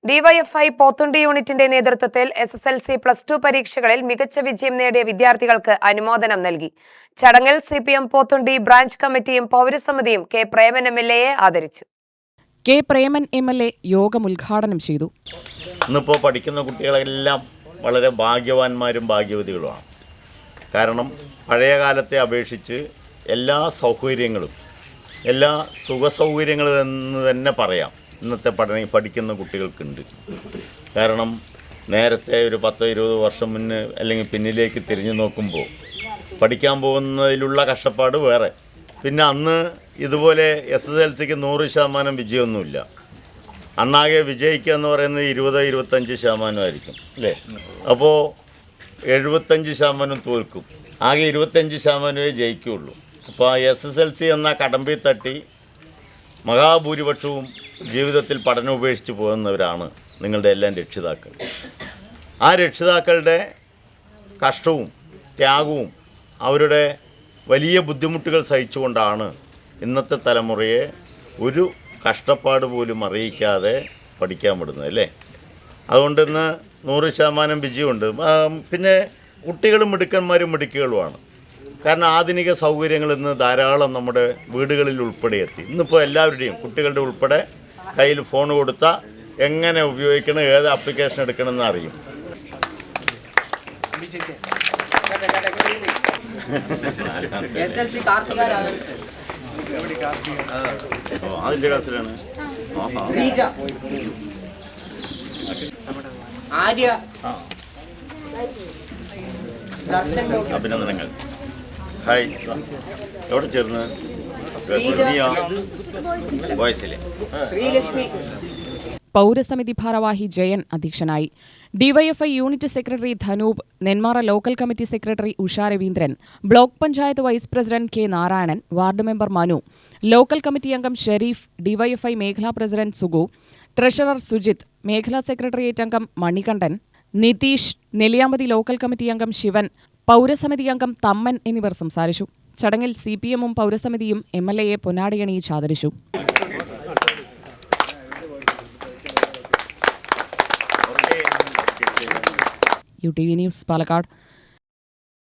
DYFI Pothundi യൂണിറ്റിന്റെ നേതൃത്വത്തിൽ SSLC +2 പരീക്ഷകളിൽ മികച്ച വിജയം നേടിയ വിദ്യാർത്ഥികൾക്ക് അനുമോദനം നൽകി. ചടങ്ങിൽ സിപിഎം പോത്തുണ്ടി ബ്രാഞ്ച് കമ്മിറ്റിയും പൗരസമിതിയും കെ പ്രേമൻ എംഎൽഎയെ ആദരിച്ചു. കെ പ്രേമൻ എംഎൽഎ യോഗം ഉദ്ഘാടനം ചെയ്തു. ഇന്നിപ്പോൾ പഠിക്കുന്ന കുട്ടികളെല്ലാം വളരെ ഭാഗ്യവാന്മാരും ഭാഗ്യവതികളുമാണ്. കാരണം പഴയ കാലത്തെ അപേക്ഷിച്ച് എല്ലാ സൗകര്യങ്ങളും എല്ലാ സുഖസൗകര്യങ്ങളും എന്ന് തന്നെ പറയാം ഇന്നത്തെ പഠിക്കുന്ന കുട്ടികൾക്കുണ്ട്. കാരണം നേരത്തെ ഒരു 10-20 വർഷം മുന്നേ അല്ലെങ്കിൽ പിന്നിലേക്ക് തിരിഞ്ഞു നോക്കുമ്പോൾ പഠിക്കാൻ പോകുന്നതിലുള്ള കഷ്ടപ്പാട് വേറെ. പിന്നെ അന്ന് ഇതുപോലെ SSLCക്ക് 100% വിജയമൊന്നുമില്ല. അന്നാകെ വിജയിക്കുക എന്ന് പറയുന്നത് 20-25% അല്ലേ? അപ്പോൾ 75% തോൽക്കും, ആകെ 25% ജയിക്കുകയുള്ളൂ. അപ്പോൾ SSLC എന്ന കടമ്പിൽ തട്ടി മഹാഭൂരിപക്ഷവും ജീവിതത്തിൽ പഠനം ഉപേക്ഷിച്ച് പോകുന്നവരാണ് നിങ്ങളുടെ എല്ലാം രക്ഷിതാക്കൾ. ആ രക്ഷിതാക്കളുടെ കഷ്ടവും ത്യാഗവും അവരുടെ വലിയ ബുദ്ധിമുട്ടുകൾ സഹിച്ചുകൊണ്ടാണ് ഇന്നത്തെ തലമുറയെ ഒരു കഷ്ടപ്പാട് പോലും അറിയിക്കാതെ പഠിക്കാൻ വിടുന്നത് അല്ലേ? അതുകൊണ്ട് ഇന്ന് 100% വിജയമുണ്ട്. പിന്നെ കുട്ടികളും മിടുക്കന്മാരും മിടുക്കികളുമാണ്. കാരണം ആധുനിക സൗകര്യങ്ങൾ ഇന്ന് ധാരാളം നമ്മുടെ വീടുകളിൽ ഉൾപ്പെടെ എത്തി. ഇന്നിപ്പോൾ എല്ലാവരുടെയും കുട്ടികളുടെ ഉൾപ്പെടെ കയ്യിൽ ഫോൺ കൊടുത്താൽ എങ്ങനെ ഉപയോഗിക്കണം, ഏത് ആപ്ലിക്കേഷൻ എടുക്കണമെന്ന് അറിയും. അതിൻ്റെ ക്ലാസ്സിലാണ് അഭിനന്ദനങ്ങൾ. ഹായ്, എവിടെ ചേർന്ന്? പൗരസമിതി ഭാരവാഹി ജയൻ അധ്യക്ഷനായി. DYFI unit secretary Dhanoop, Nenmara local committee secretary Usha Raveendran, block panchayat vice president K Narayanan, ward member Manu, local committee അംഗം ഷെരീഫ്, ഡിവൈഎഫ്ഐ മേഖലാ പ്രസിഡന്റ് സുഗു, ട്രഷറർ സുജിത്, മേഖലാ സെക്രട്ടേറിയറ്റ് അംഗം മണികണ്ഠൻ, നിതീഷ്, നെല്ലിയാമ്പതി ലോക്കൽ കമ്മിറ്റി അംഗം ശിവൻ, പൗരസമിതി അംഗം തമ്മൻ എന്നിവർ സംസാരിച്ചു. ചടങ്ങിൽ സിപിഎമ്മും പൗരസമിതിയും എംഎൽഎയെ പൊന്നാടിയണിയിച്ച് ആദരിച്ചു. UTV news, Palakkad.